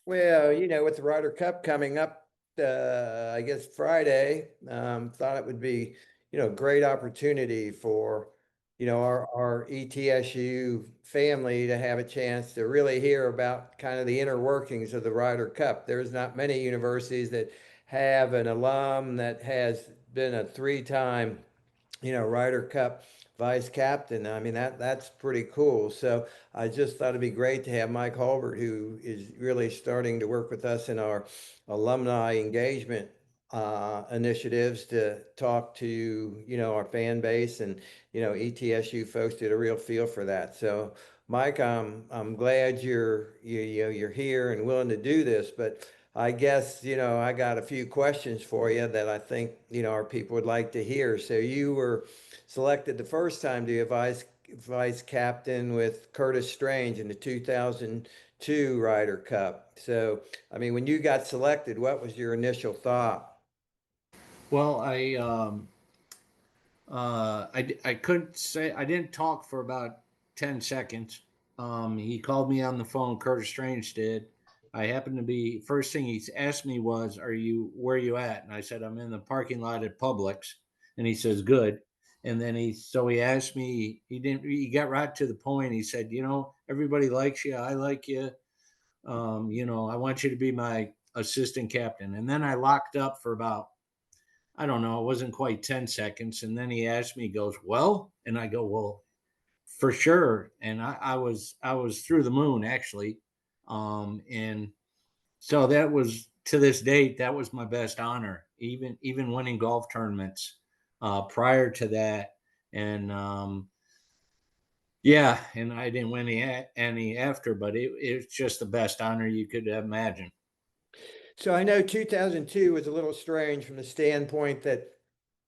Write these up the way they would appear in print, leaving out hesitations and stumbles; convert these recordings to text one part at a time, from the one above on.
Well, with the Ryder Cup coming up, I guess Friday, thought it would be, great opportunity for, our ETSU family to have a chance to really hear about kind of the inner workings of the Ryder Cup. There's not many universities that have an alum that has been a three-time Ryder Cup vice captain. I mean, that's pretty cool. So I just thought it'd be great to have Mike Hulbert, who is really starting to work with us in our alumni engagement initiatives, to talk to, our fan base, and, ETSU folks did a real feel for that. So Mike, I'm glad you're here and willing to do this, but I guess, I got a few questions for you that I think, our people would like to hear. So you were selected the first time to be a vice captain with Curtis Strange in the 2002 Ryder Cup. So, I mean, when you got selected, what was your initial thought? Well, I couldn't say, I didn't talk for about 10 seconds. He called me on the phone. Curtis Strange did. I happened to be, first thing he asked me was, where are you at? And I said, I'm in the parking lot at Publix. And he says, good. And then he asked me, he got right to the point. He said, everybody likes you. I like you. I want you to be my assistant captain. And then I locked up for about, I don't know, it wasn't quite 10 seconds. And then he asked me, he goes, well, and I go, well, for sure. And I was through the moon actually. And so that was, to this date, that was my best honor, even winning golf tournaments prior to that. And yeah, and I didn't win any after, but it's just the best honor you could imagine. So I know 2002 was a little strange from the standpoint that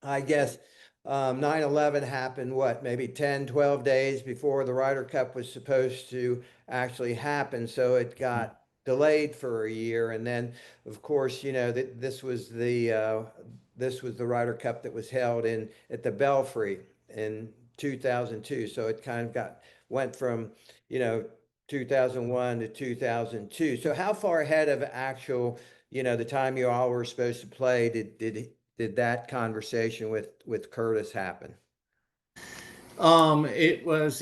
I guess 9/11 happened, what, maybe 10, 12 days before the Ryder Cup was supposed to actually happen. So it got delayed for a year. And then, of course, this was the Ryder Cup that was held in at the Belfry in 2002. So it kind of went from, you know, 2001 to 2002. So how far ahead of actual, the time you all were supposed to play, did that conversation with Curtis happen? It was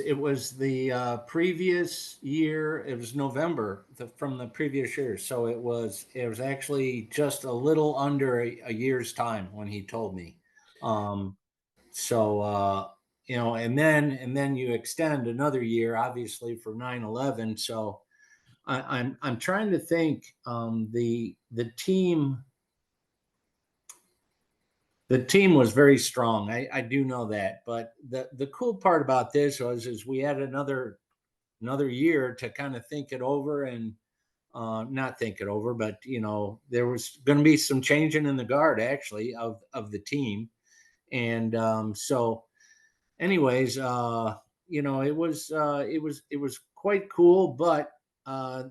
the previous year. It was November from the previous year, so it was actually just a little under a year's time when he told me. Um, so and then you extend another year, obviously for 9/11. So I'm trying to think. The team was very strong. I do know that. But the cool part about this is we had another year to kind of think it over and not think it over, but there was going to be some changing in the guard actually of the team, and so anyways, it was quite cool, but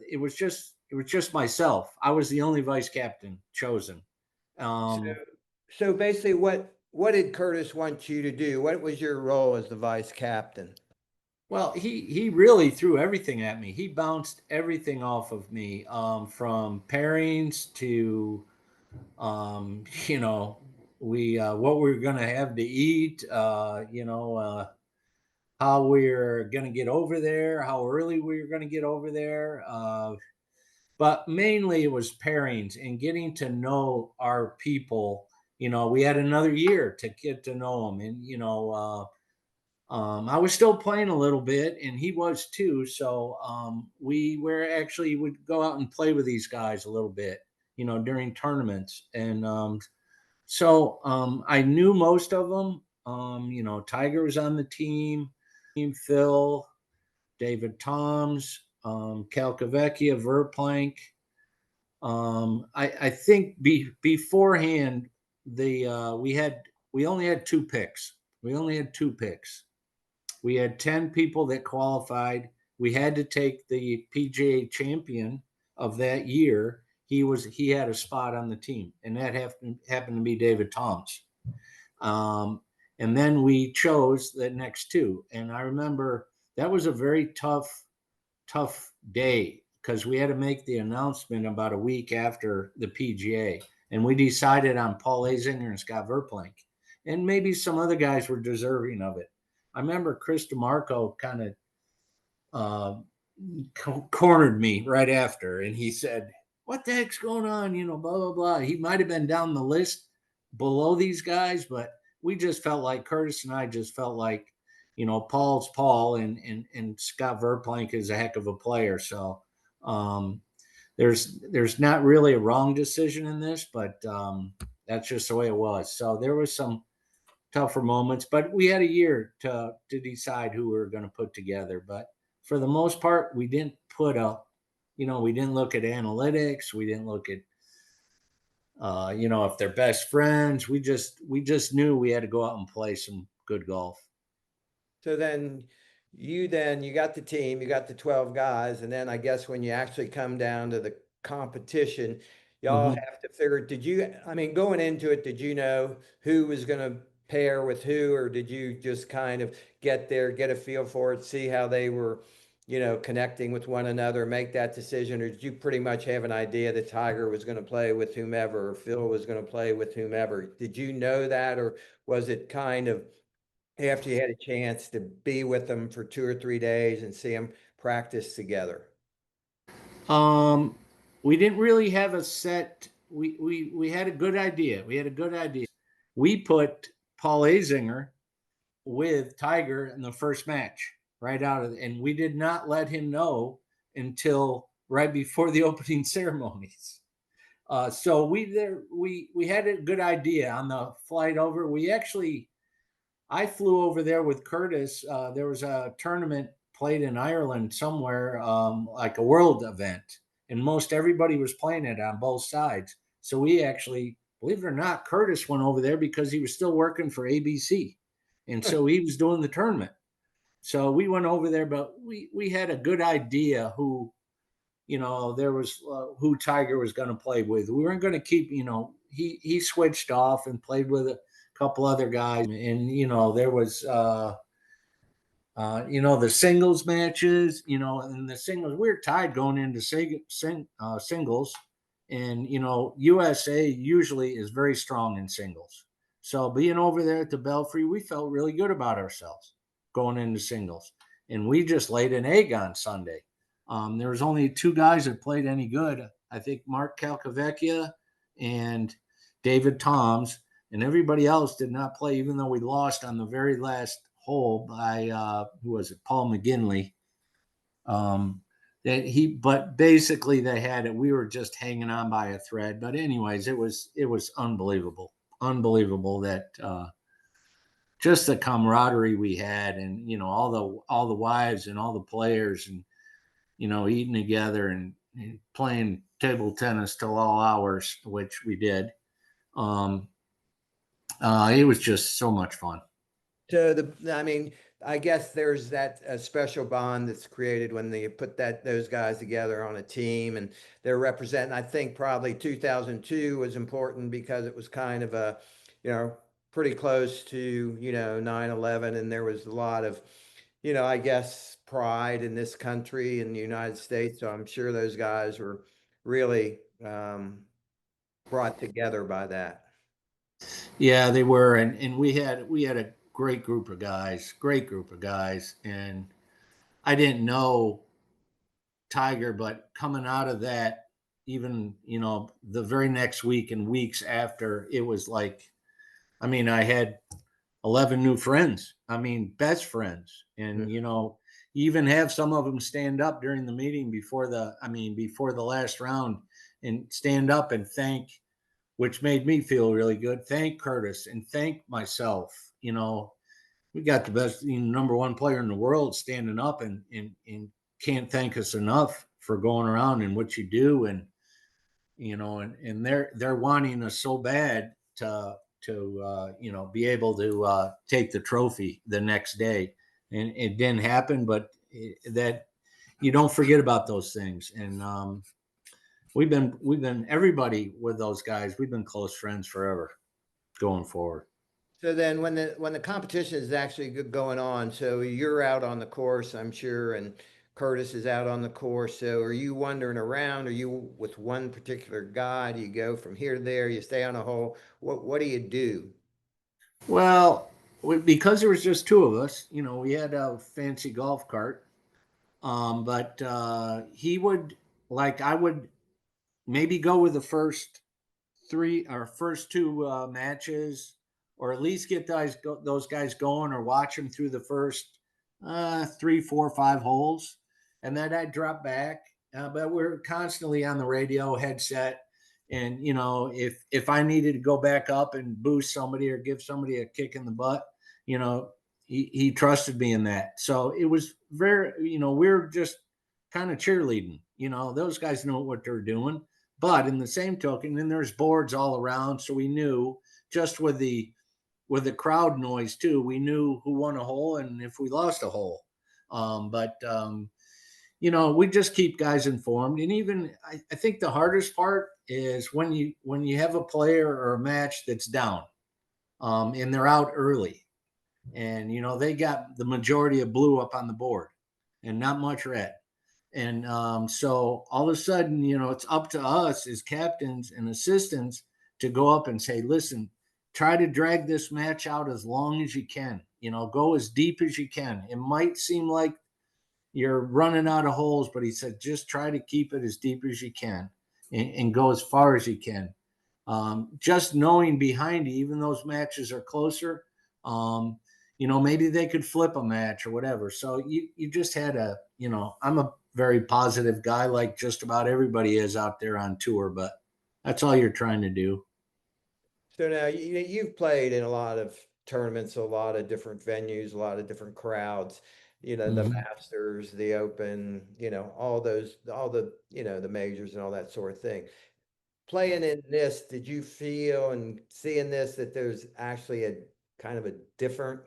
it was just myself. I was the only vice captain chosen. So, Um, so basically, what did Curtis want you to do? What was your role as the vice captain? Well, he really threw everything at me. He bounced everything off of me, from pairings to, you know, we what we are gonna have to eat, how we're gonna get over there, how early we are gonna get over there. But mainly it was pairings and getting to know our people. We had another year to get to know them, and I was still playing a little bit, and he was too. So we were actually would go out and play with these guys a little bit, during tournaments, and I knew most of them. Tiger was on the team, Phil, David Toms, Calcavecchia, Verplank. I think beforehand we only had two picks. We only had two picks. We had 10 people that qualified. We had to take the PGA champion of that year. He had a spot on the team, and that happened to be David Toms. Um, and then we chose the next two. And I remember that was a very tough day because we had to make the announcement about a week after the PGA, and we decided on Paul Azinger and Scott Verplank, and maybe some other guys were deserving of it. I remember Chris DeMarco kind of cornered me right after, and he said, "What the heck's going on?" Blah blah blah. He might have been down the list below these guys, but we just felt like Curtis and I just felt like, Paul's Paul, and Scott Verplank is a heck of a player. So there's not really a wrong decision in this, but that's just the way it was. So there was some tougher moments, but we had a year to decide who we were going to put together. But for the most part, we didn't we didn't look at analytics. We didn't look at, if they're best friends. We just knew we had to go out and play some good golf. So then you got the team, you got the 12 guys, and then I guess when you actually come down to the competition, y'all Mm-hmm. have to figure, going into it, did you know who was going to pair with who, or did you just kind of get there, get a feel for it, see how they were, connecting with one another, make that decision? Or did you pretty much have an idea that Tiger was going to play with whomever, or Phil was going to play with whomever? Did you know that, or was it kind of after you had a chance to be with them for 2 or 3 days and see them practice together? We didn't really have a set. We had a good idea. We put Paul Azinger with Tiger in the first match right out of, and we did not let him know until right before the opening ceremonies. So we had a good idea on the flight over. I flew over there with Curtis. There was a tournament played in Ireland somewhere, like a world event, and most everybody was playing it on both sides. So we actually, believe it or not, Curtis went over there because he was still working for ABC, and so he was doing the tournament. So we went over there, but we had a good idea who, there was who Tiger was going to play with. We weren't going to keep, he switched off and played with a couple other guys, and there was the singles matches, and the singles, we were tied going into singles, and USA usually is very strong in singles. So being over there at the Belfry, we felt really good about ourselves going into singles, and we just laid an egg on Sunday. There was only two guys that played any good. I think Mark Calcavecchia and David Toms, and everybody else did not play, even though we lost on the very last hole by who was it, Paul McGinley. But basically they had it. We were just hanging on by a thread. But anyways, it was unbelievable that just the camaraderie we had, and all the wives and all the players, and eating together and playing table tennis till all hours, which we did. It was just so much fun. So I guess there's that special bond that's created when they put those guys together on a team, and they're representing. I think probably 2002 was important because it was kind of a, pretty close to 9/11, and there was a lot of, I guess, pride in this country in the United States. So I'm sure those guys were really brought together by that. Yeah, they were, and we had a great group of guys, and I didn't know Tiger, but coming out of that, even the very next week and weeks after, it was like, I had 11 new friends. Best friends, and you even have some of them stand up during the meeting before the last round, and stand up and thank, which made me feel really good. Thank Curtis and thank myself. We got the best, number one player in the world standing up, and can't thank us enough for going around and what you do. And, and they're wanting us so bad to be able to take the trophy the next day. And it didn't happen, but that you don't forget about those things. And, we've been everybody with those guys. We've been close friends forever going forward. So then when the competition is actually going on, so you're out on the course, I'm sure, and Curtis is out on the course. So are you wandering around? Are you with one particular guy? Do you go from here to there? You stay on a hole? What do you do? Well, because there was just two of us, we had a fancy golf cart. But he would, like, I would maybe go with the first three or first two matches, or at least get those guys going, or watch them through the first 3, 4, 5 holes, and then I'd drop back. But we're constantly on the radio headset, and if I needed to go back up and boost somebody or give somebody a kick in the butt, he trusted me in that. So it was very, we were just kind of cheerleading. Those guys know what they're doing. But in the same token, then there's boards all around, so we knew just with the crowd noise too, we knew who won a hole and if we lost a hole. We just keep guys informed. And even I think the hardest part is when you have a player or a match that's down, and they're out early, and they got the majority of blue up on the board and not much red. And so all of a sudden, it's up to us as captains and assistants to go up and say, listen, try to drag this match out as long as you can, go as deep as you can. It might seem like you're running out of holes, but he said, just try to keep it as deep as you can and go as far as you can. Just knowing behind you, even those matches are closer, maybe they could flip a match or whatever. So you just had I'm a very positive guy, like just about everybody is out there on tour, but that's all you're trying to do. So now you've played in a lot of tournaments, a lot of different venues, a lot of different crowds, the Mhm. Masters, the Open, all the, the majors and all that sort of thing. Playing in this, did you feel and seeing this that there's actually a kind of a different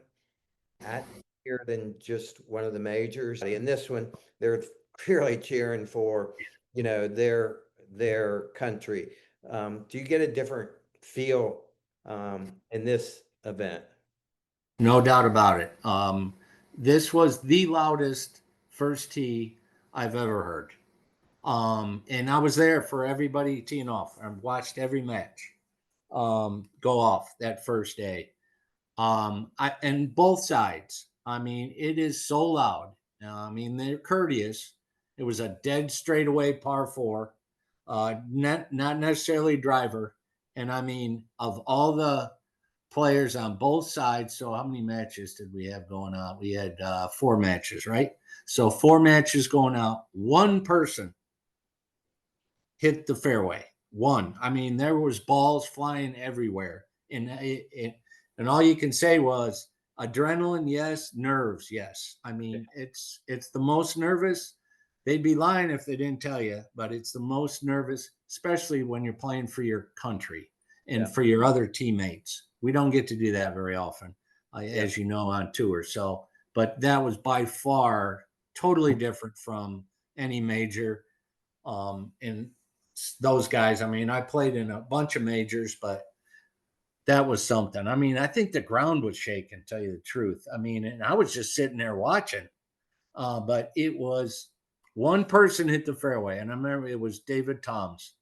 atmosphere than just one of the majors? In this one, they're clearly cheering for, their country. Do you get a different feel in this event? No doubt about it. This was the loudest first tee I've ever heard. And I was there for everybody teeing off. I watched every match go off that first day. And both sides. I mean, it is so loud. They're courteous. It was a dead straightaway par four, not necessarily driver. And of all the players on both sides, so how many matches did we have going on? We had 4 matches, right? So 4 matches going out. One person hit the fairway. One. There was balls flying everywhere, and and all you can say was adrenaline, yes, nerves, yes. It's the most nervous. They'd be lying if they didn't tell you, but it's the most nervous, especially when you're playing for your country and Yeah. for your other teammates. We don't get to do that very often, Yeah. as you know, on tour. So, but that was by far totally different from any major. And those guys, I played in a bunch of majors, but that was something. I think the ground was shaking, to tell you the truth. And I was just sitting there watching. But it was one person hit the fairway, and I remember it was David Toms.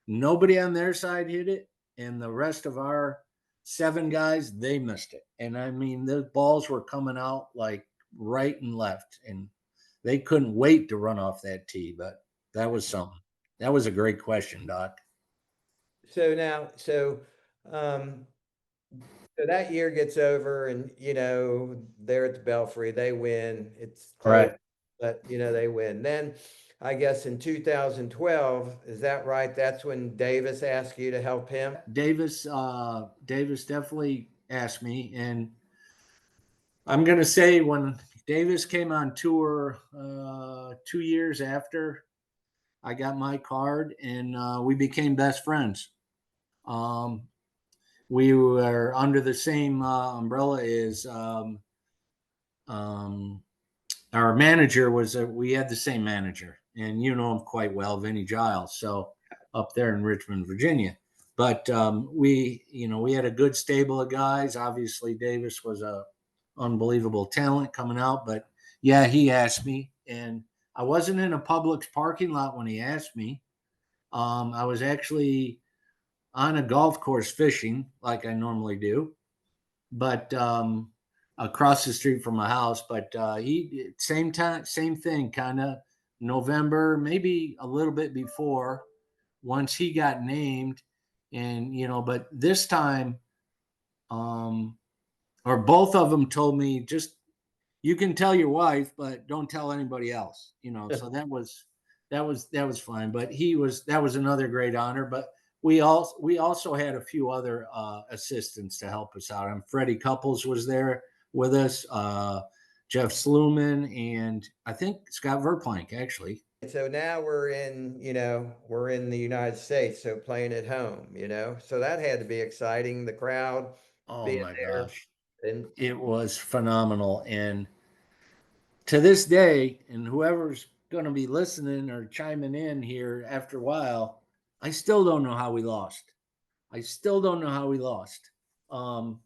Nobody on their side hit it, and the rest of our 7 guys, they missed it. And the balls were coming out like right and left, and they couldn't wait to run off that tee. But that was something. That was a great question, Doc. So now, um, so that year gets over, and they're at the Belfry, they win. It's close, Right. but they win. Then I guess in 2012, is that right? That's when Davis asked you to help him. Davis definitely asked me, and I'm gonna say when Davis came on tour 2 years after I got my card, and we became best friends. Um, we were under the same umbrella as um, our manager was. We had the same manager, and you know him quite well, Vinny Giles. So up there in Richmond, Virginia. But we had a good stable of guys. Obviously, Davis was a unbelievable talent coming out. But yeah, he asked me, and I wasn't in a Publix parking lot when he asked me. I was actually on a golf course fishing like I normally do, but across the street from my house. But he same time, same thing, kind of November, maybe a little bit before, once he got named, and but this time, um, or both of them told me, just you can tell your wife, but don't tell anybody else. So that was fine. But that was another great honor. But we also had a few other assistants to help us out. And Freddie Couples was there with us, Jeff Sluman, and I think Scott Verplank actually. So now we're in the United States, so playing at home, so that had to be exciting. The crowd Oh being my there, gosh, and it was phenomenal. And to this day, and whoever's going to be listening or chiming in here after a while, I still don't know how we lost. I still don't know how we lost. Um,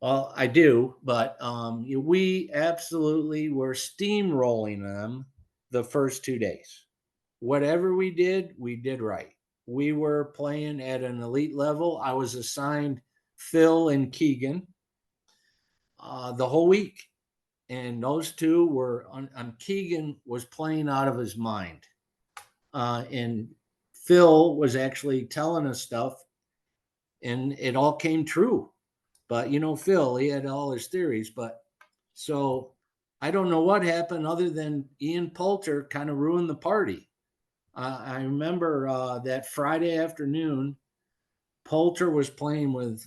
well, I do, but we absolutely were steamrolling them the first 2 days. Whatever we did right. We were playing at an elite level. I was assigned Phil and Keegan the whole week, and those two were on Keegan was playing out of his mind, and Phil was actually telling us stuff, and it all came true. But Phil, he had all his theories, but so I don't know what happened other than Ian Poulter kind of ruined the party. I remember that Friday afternoon, Poulter was playing with,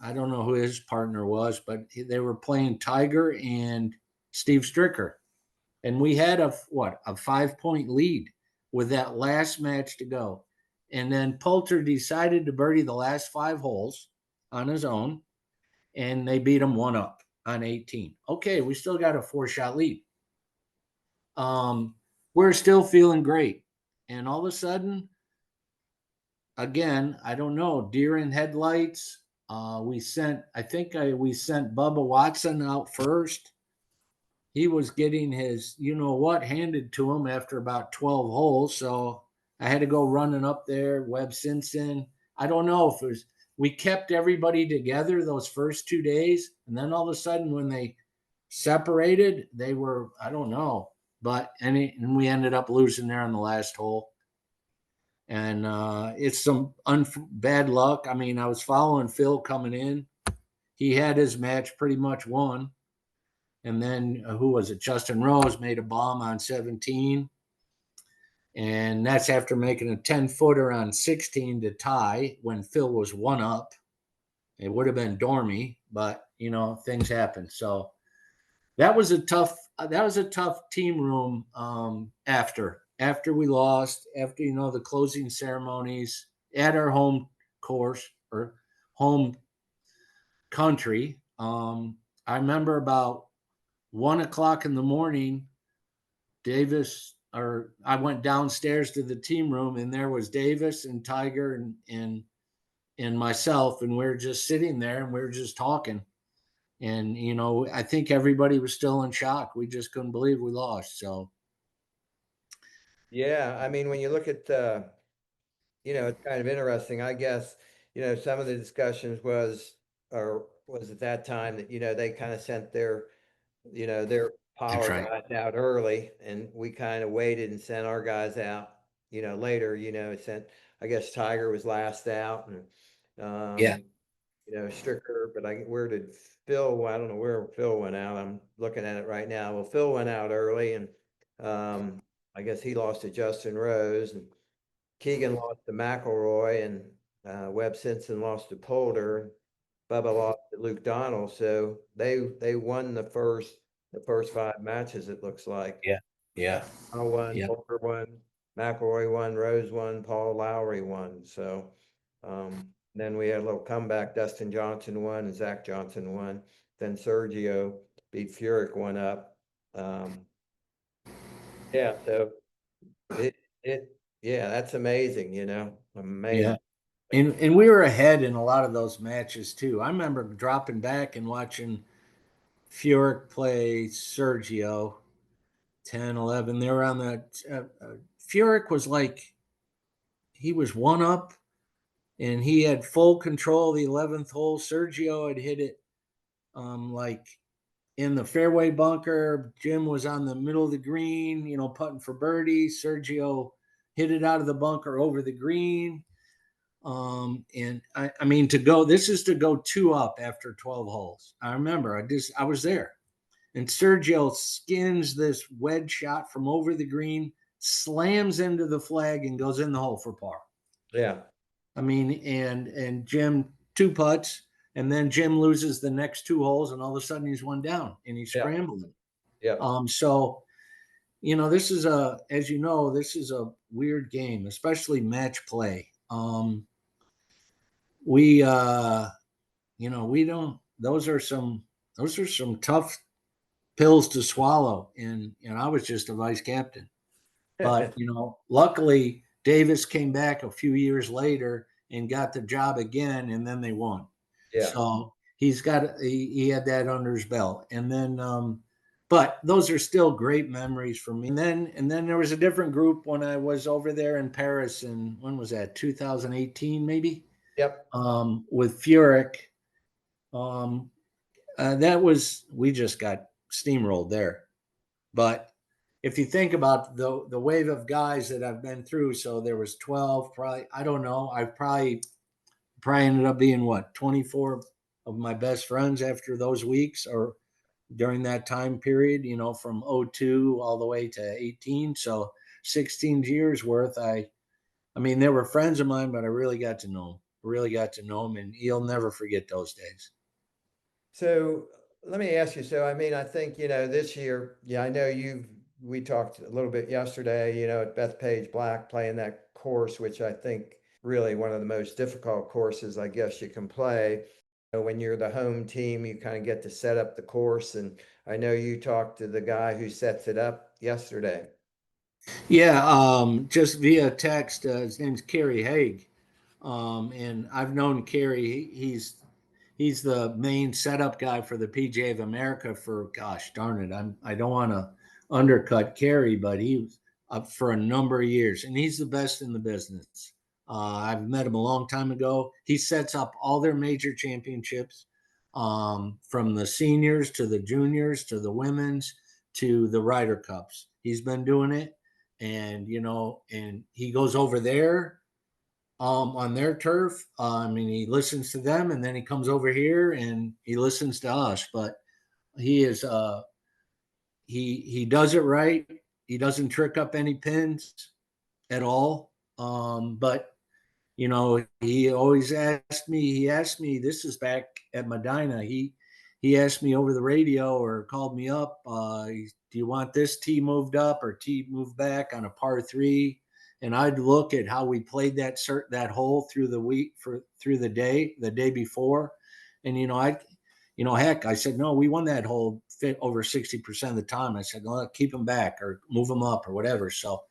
I don't know who his partner was, but they were playing Tiger and Steve Stricker. And we had a 5-point lead with that last match to go. And then Poulter decided to birdie the last 5 holes on his own, and they beat him 1-up on 18. Okay, we still got a 4-shot lead. We're still feeling great. And all of a sudden, again, I don't know, deer in headlights. We sent Bubba Watson out first. He was getting his, handed to him after about 12 holes. So I had to go running up there. Webb Simpson. I don't know if it was, we kept everybody together those first 2 days. And then all of a sudden, when they separated, they were, I don't know. But, and we ended up losing there on the last hole. And it's some bad luck. I mean, I was following Phil coming in. He had his match pretty much won. And then who was it? Justin Rose made a bomb on 17. And that's after making a 10-footer on 16 to tie when Phil was 1-up. It would have been Dormy, but things happen. So that was a tough team room after we lost, after the closing ceremonies at our home course or home country. I remember about 1 o'clock in the morning, I went downstairs to the team room, and there was Davis and Tiger and myself, and we were just sitting there and we were just talking. And I think everybody was still in shock. We just couldn't believe we lost. So yeah, I mean, when you look at it's kind of interesting. I guess, some of the discussions was at that time that, they kind of sent their that's power right. guys out early, and we kind of waited and sent our guys out, later, I guess Tiger was last out, and, Yeah. Stricker, but where did Phil, I don't know where Phil went out. I'm looking at it right now. Well, Phil went out early, and, I guess he lost to Justin Rose, and Keegan lost to McElroy, and Webb Simpson lost to Poulter. Bubba lost to Luke Donald, so they won the first 5 matches. It looks like Yeah. Yeah. Donald won, Yeah. Poulter won, McElroy won, Rose won, Paul Lowry won. So then we had a little comeback. Dustin Johnson won, and Zach Johnson won. Then Sergio beat Furyk 1-up. Yeah, so it it yeah, that's amazing. Yeah. Amazing. And we were ahead in a lot of those matches too. I remember dropping back and watching Furyk play Sergio, 10, 11. They were on the Furyk was like, he was one up and he had full control of the 11th hole. Sergio had hit it like in the fairway bunker. Jim was on the middle of the green, putting for birdie. Sergio hit it out of the bunker over the green. And I mean, this is to go 2 up after 12 holes. I remember I was there, and Sergio skins this wedge shot from over the green, slams into the flag and goes in the hole for par. Yeah. I mean, and Jim 2 putts, and then Jim loses the next 2 holes, and all of a sudden he's 1 down and he's scrambling. Yeah. So, this is this is a weird game, especially match play. We don't, those are some tough pills to swallow. And I was just a vice captain, but luckily Davis came back a few years later and got the job again, and then they won. Yeah. So he had that under his belt. And then but those are still great memories for me. And then there was a different group when I was over there in Paris, and when was that? 2018 maybe. Yep. With Furyk. We just got steamrolled there. But if you think about the wave of guys that I've been through, so there was 12, probably, I don't know, I probably ended up being 24 of my best friends after those weeks, or during that time period, from 02 all the way to 18. So 16 years worth. I mean, they were friends of mine, but I really got to know them, and you'll never forget those days. So let me ask you, I mean, I think, this year, I know we talked a little bit yesterday, at Bethpage Black, playing that course, which I think really one of the most difficult courses, I guess, you can play. When you're the home team, you kind of get to set up the course. And I know you talked to the guy who sets it up yesterday. Yeah, just via text. His name's Kerry Haig. And I've known Kerry. He's the main setup guy for the PGA of America for, gosh darn it, I don't want to undercut Kerry, but he was up for a number of years, and he's the best in the business. I've met him a long time ago. He sets up all their major championships, from the seniors to the juniors to the women's to the Ryder Cups. He's been doing it, and and he goes over there on their turf. I mean, he listens to them, and then he comes over here and he listens to us. But he is he does it right. He doesn't trick up any pins at all. But he always asked me. He asked me. This is back at Medina. He asked me over the radio or called me up. Do you want this tee moved up or tee moved back on a par 3? And I'd look at how we played that hole through the week through the day before, and heck, I said, no, we won that hole fit over 60% of the time. I said, no, keep him back or move him up or whatever. So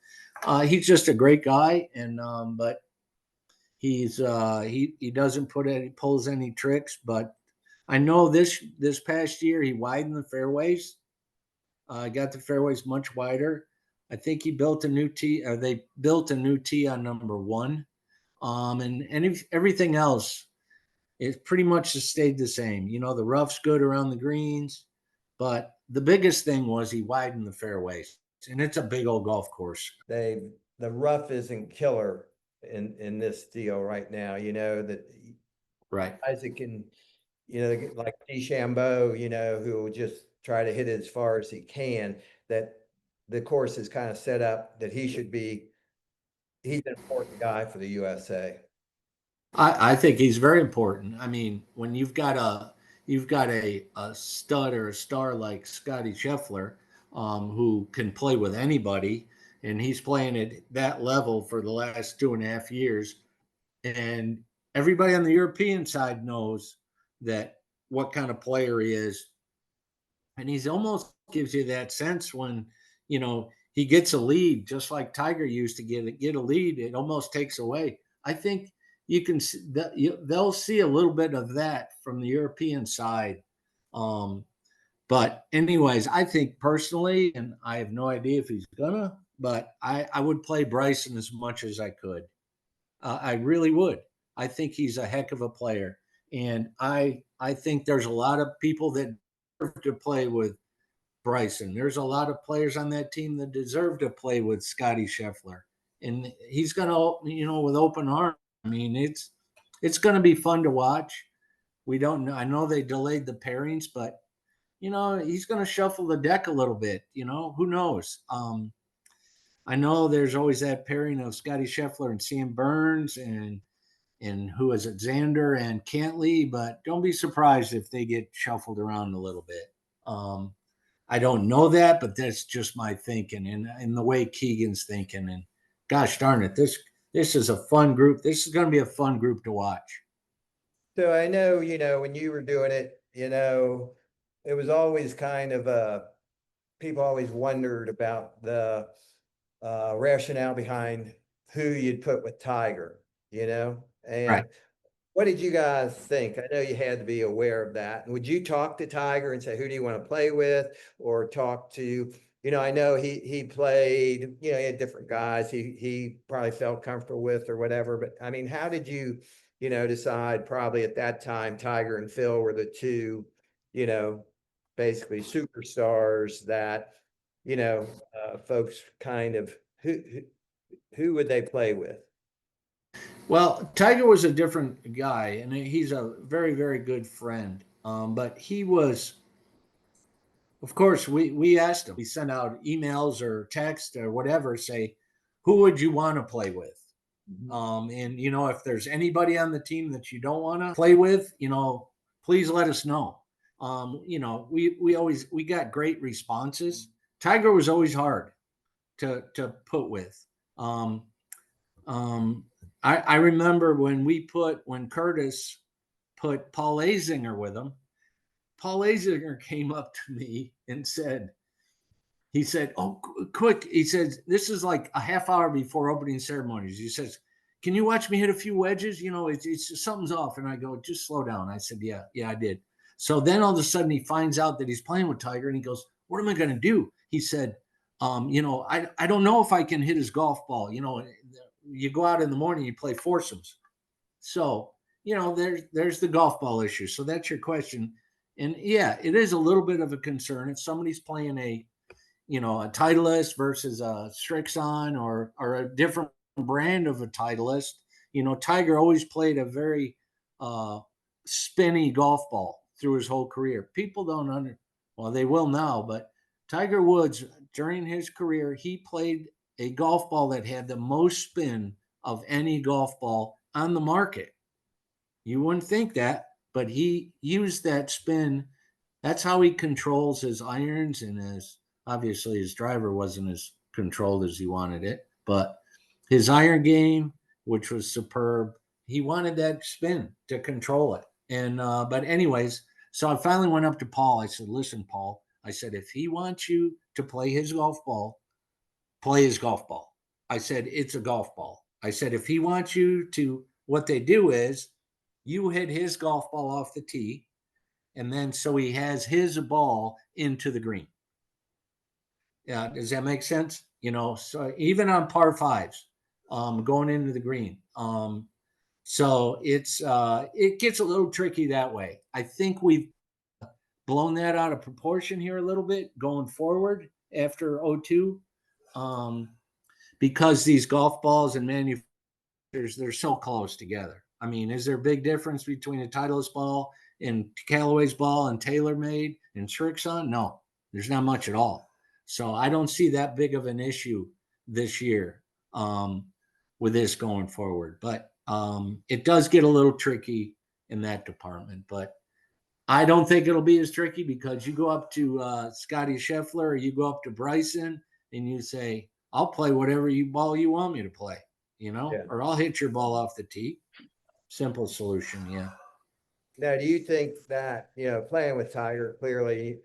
he's just a great guy, and but he's he doesn't pulls any tricks. But I know this past year he widened the fairways, got the fairways much wider. I think he built a new tee, or they built a new tee on number 1. And everything else is pretty much just stayed the same. The rough's good around the greens, but the biggest thing was he widened the fairways, and it's a big old golf course. The rough isn't killer in this deal right now, that Right. Isaac and, like DeChambeau, who will just try to hit it as far as he can, that the course is kind of set up that he's an important guy for the USA. I think he's very important. I mean, when you've got a stud or a star like Scotty Scheffler, who can play with anybody, and he's playing at that level for the last 2.5 years, and everybody on the European side knows that what kind of player he is, and he's almost gives you that sense when he gets a lead, just like Tiger used to get a lead. It almost takes away. I think you can they'll see a little bit of that from the European side, But anyways, I think personally, and I have no idea if he's gonna, but I would play Bryson as much as I could. I really would. I think he's a heck of a player, and I think there's a lot of people that deserve to play with Bryson. There's a lot of players on that team that deserve to play with Scotty Scheffler, and he's gonna, with open arms. I mean, it's gonna be fun to watch. We don't know. I know they delayed the pairings, but he's going to shuffle the deck a little bit. Who knows? I know there's always that pairing of Scotty Scheffler and Sam Burns and who is it, Xander and Cantley, but don't be surprised if they get shuffled around a little bit. I don't know that, but that's just my thinking and the way Keegan's thinking. And gosh darn it, this is a fun group. This is going to be a fun group to watch. So I know, when you were doing it, it was always kind of people always wondered about the rationale behind who you'd put with Tiger, Right. and what did you guys think? I know you had to be aware of that. Would you talk to Tiger and say, who do you want to play with? Or talk to, I know he played, he had different guys he probably felt comfortable with or whatever. But I mean, how did you, decide probably at that time Tiger and Phil were the two, basically superstars that, folks kind of who would they play with? Well, Tiger was a different guy, and he's a very, very good friend. But he was, of course, we asked him. We sent out emails or text or whatever, say, who would you want to play with? And if there's anybody on the team that you don't want to play with, please let us know. We got great responses. Tiger was always hard to put with. Um, um, I remember when Curtis put Paul Azinger with him. Paul Azinger came up to me and he said, "Oh, quick!" He says, "This is like a half hour before opening ceremonies." He says, "Can you watch me hit a few wedges? It's something's off." And I go, "Just slow down." I said, "Yeah, I did." So then all of a sudden he finds out that he's playing with Tiger, and he goes, "What am I going to do?" He said, I don't know if I can hit his golf ball. You go out in the morning, you play foursomes. So, there's the golf ball issue. So that's your question. And yeah, it is a little bit of a concern. If somebody's playing a Titleist versus a Strixon or a different brand of a Titleist, Tiger always played a very spinny golf ball through his whole career. People don't well, they will now, but Tiger Woods, during his career, he played a golf ball that had the most spin of any golf ball on the market. You wouldn't think that, but he used that spin. That's how he controls his irons, and obviously his driver wasn't as controlled as he wanted it, but his iron game, which was superb, he wanted that spin to control it. And but anyways, so I finally went up to Paul. I said, "Listen, Paul," I said, "if he wants you to play his golf ball, play his golf ball." I said, "It's a golf ball." I said, "If he wants you to, what they do is you hit his golf ball off the tee, and then so he has his ball into the green." Yeah, does that make sense? So even on par fives, going into the green. So it gets a little tricky that way. I think we've blown that out of proportion here a little bit going forward after '02, because these golf balls and manufacturers, they're so close together. I mean, is there a big difference between a Titleist ball and Callaway's ball and TaylorMade and Srixon? No, there's not much at all. So I don't see that big of an issue this year with this going forward. But it does get a little tricky in that department. But I don't think it'll be as tricky, because you go up to Scotty Scheffler or you go up to Bryson and you say, "I'll play whatever ball you want me to play, Yeah. or I'll hit your ball off the tee." Simple solution. Yeah. Now, do you think that, playing with Tiger, clearly,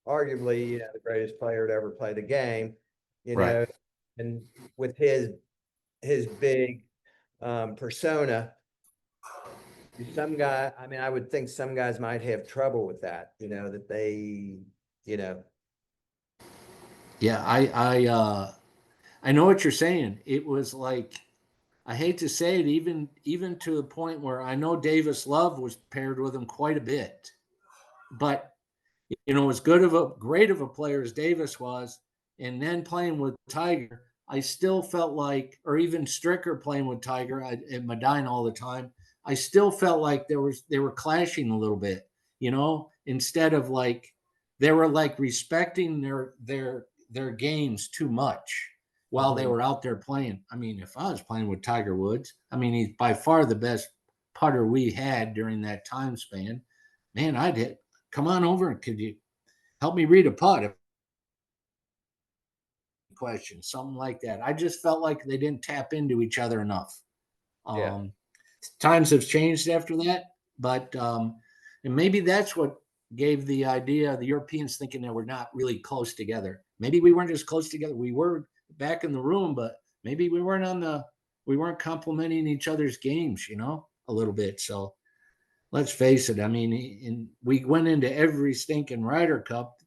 arguably, the greatest player to ever play the game, Right. and with his big persona, some guy, I mean, I would think some guys might have trouble with that, that they, you know, Yeah, I know what you're saying. It was like, I hate to say it, even to the point where I know Davis Love was paired with him quite a bit, but as great of a player as Davis was, and then playing with Tiger, I still felt like, or even Stricker playing with Tiger at Medina all the time, I still felt like they were clashing a little bit, instead of like they were like respecting their games too much while they Mhm. were out there playing. I mean, if I was playing with Tiger Woods, I mean, he's by far the best putter we had during that time span. Man, I'd hit. Come on over and could you help me read a putt? Question, something like that. I just felt like they didn't tap into each other enough. Yeah. Um, Times have changed after that, but and maybe that's what gave the idea the Europeans thinking that we're not really close together. Maybe we weren't just close together. We were back in the room, but maybe we weren't complimenting each other's games, a little bit. So let's face it. I mean, we went into every stinking Ryder Cup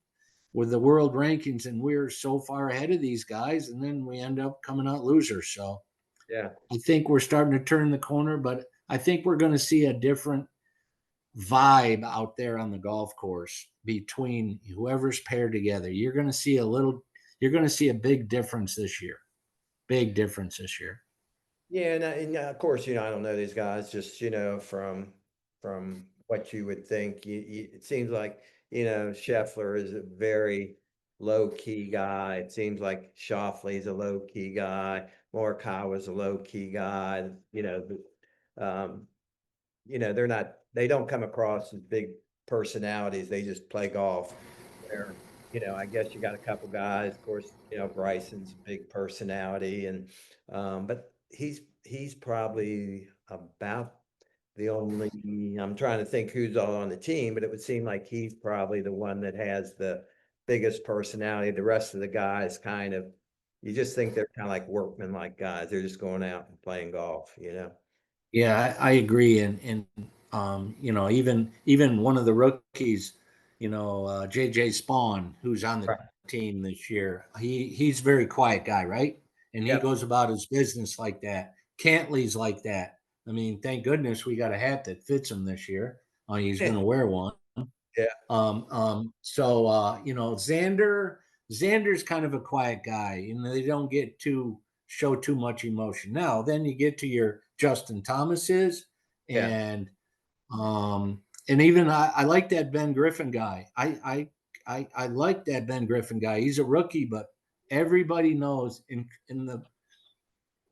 with the world rankings, and we're so far ahead of these guys, and then we end up coming out losers. So Yeah. I think we're starting to turn the corner, but I think we're going to see a different vibe out there on the golf course between whoever's paired together. You're going to see a big difference this year. Big difference this year. Yeah, and of course, I don't know these guys, just, from what you would think, it seems like, Scheffler is a very low key guy. It seems like Schauffele is a low key guy. Morikawa is a low key guy. Um, they don't come across as big personalities. They just play golf. Where, I guess you got a couple guys, of course, Bryson's a big personality, but he's probably about the only, I'm trying to think who's all on the team, but it would seem like he's probably the one that has the biggest personality. The rest of the guys you just think they're kind of like workman-like guys. They're just going out and playing golf. Yeah, I agree, and even one of the rookies, JJ Spawn, who's on the Right. team this year, he's a very quiet guy, right? And he Yep. goes about his business like that. Cantley's like that. I mean, thank goodness we got a hat that fits him this year. He's going to wear one. Yeah. Xander's kind of a quiet guy. They don't get to show too much emotion. Now, then you get to your Justin Thomases Yeah. and and even I like that Ben Griffin guy. I like that Ben Griffin guy. He's a rookie, but everybody knows in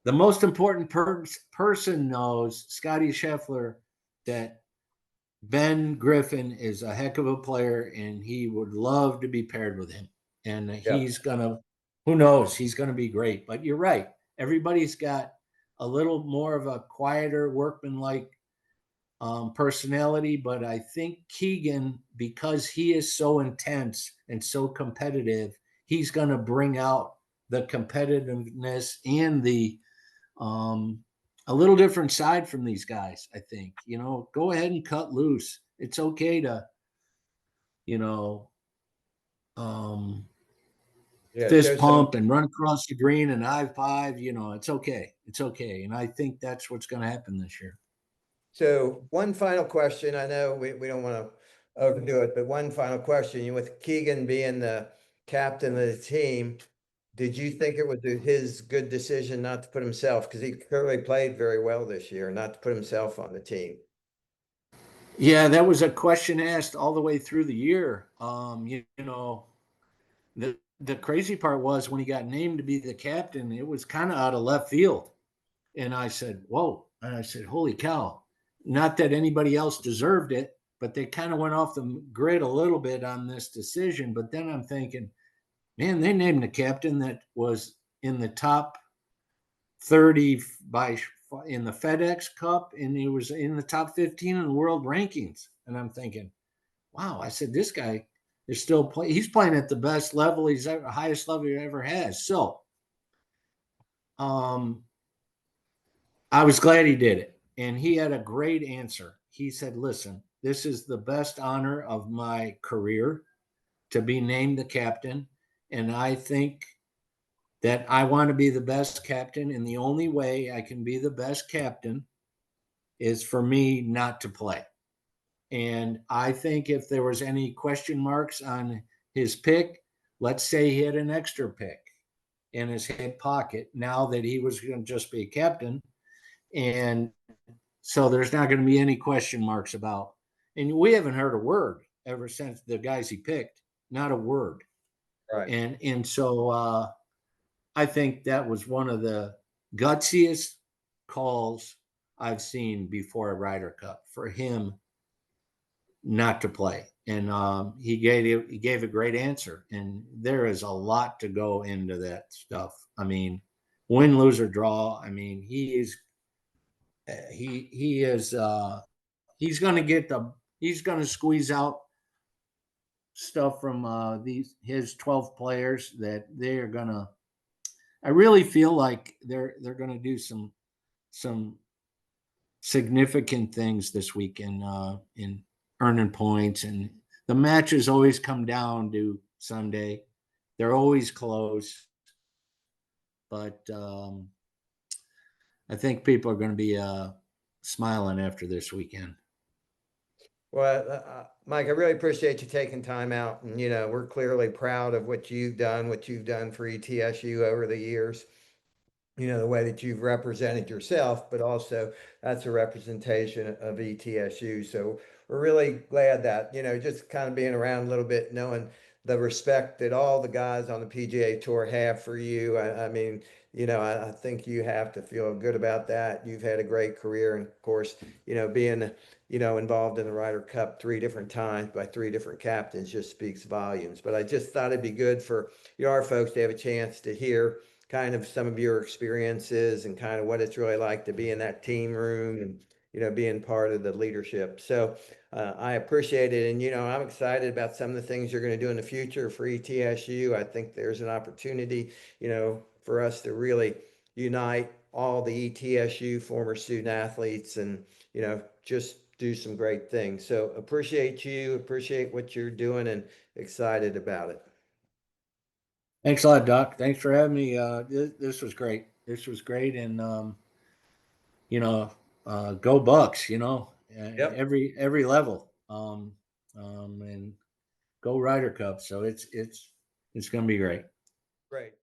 the most important person knows Scotty Scheffler that Ben Griffin is a heck of a player, and he would love to be paired with him. And Yeah. who knows, he's gonna be great. But you're right. Everybody's got a little more of a quieter, workman-like personality. But I think Keegan, because he is so intense and so competitive, he's gonna bring out the competitiveness and the a little different side from these guys. I think go ahead and cut loose. It's okay to you know um, Yeah. Show fist some. pump and run across the green and high five. It's okay. It's okay, and I think that's what's going to happen this year. So one final question. I know we don't want to overdo it, but one final question. With Keegan being the captain of the team, did you think it was his good decision not to put himself, because he clearly played very well this year, not to put himself on the team? Yeah, that was a question asked all the way through the year. The crazy part was when he got named to be the captain, it was kind of out of left field. And I said, whoa. And I said, holy cow. Not that anybody else deserved it, but they kind of went off the grid a little bit on this decision. But then I'm thinking, man, they named a captain that was in the top 30 in the FedEx Cup, and he was in the top 15 in the world rankings. And I'm thinking, wow, I said, this guy is still playing. He's playing at the best level highest level he ever has. So I was glad he did it. And he had a great answer. he said, listen, this is the best honor of my career to be named the captain. And I think that I want to be the best captain. And the only way I can be the best captain is for me not to play. And I think if there was any question marks on his pick, let's say he had an extra pick in his hip pocket now that he was going to just be a captain. And so there's not going to be any question marks about, and we haven't heard a word ever since the guys he picked, not a word. Right. And so I think that was one of the gutsiest calls I've seen before a Ryder Cup for him not to play. And he gave a great answer. And there is a lot to go into that stuff. I mean, win, lose, or draw. I mean, he's going to squeeze out stuff from his 12 players that they are going to. I really feel like they're going to do some significant things this weekend in earning points, and the matches always come down to Sunday. They're always close, but I think people are going to be smiling after this weekend. Well, Mike, I really appreciate you taking time out, and we're clearly proud of what you've done for ETSU over the years. The way that you've represented yourself, but also that's a representation of ETSU. So we're really glad that, just kind of being around a little bit, knowing the respect that all the guys on the PGA Tour have for you. I mean, I think you have to feel good about that. You've had a great career. And of course, being, involved in the Ryder Cup 3 different times by 3 different captains just speaks volumes. But I just thought it'd be good for, our folks to have a chance to hear kind of some of your experiences and kind of what it's really like to be in that team room and, being part of the leadership. So I appreciate it. And, I'm excited about some of the things you're going to do in the future for ETSU. I think there's an opportunity, for us to really unite all the ETSU former student athletes and, just do some great things. So appreciate what you're doing and excited about it. Thanks a lot, Doc. Thanks for having me. This was great. And go Bucks. Yep. Every level. And go Ryder Cup. So it's going to be great. Great.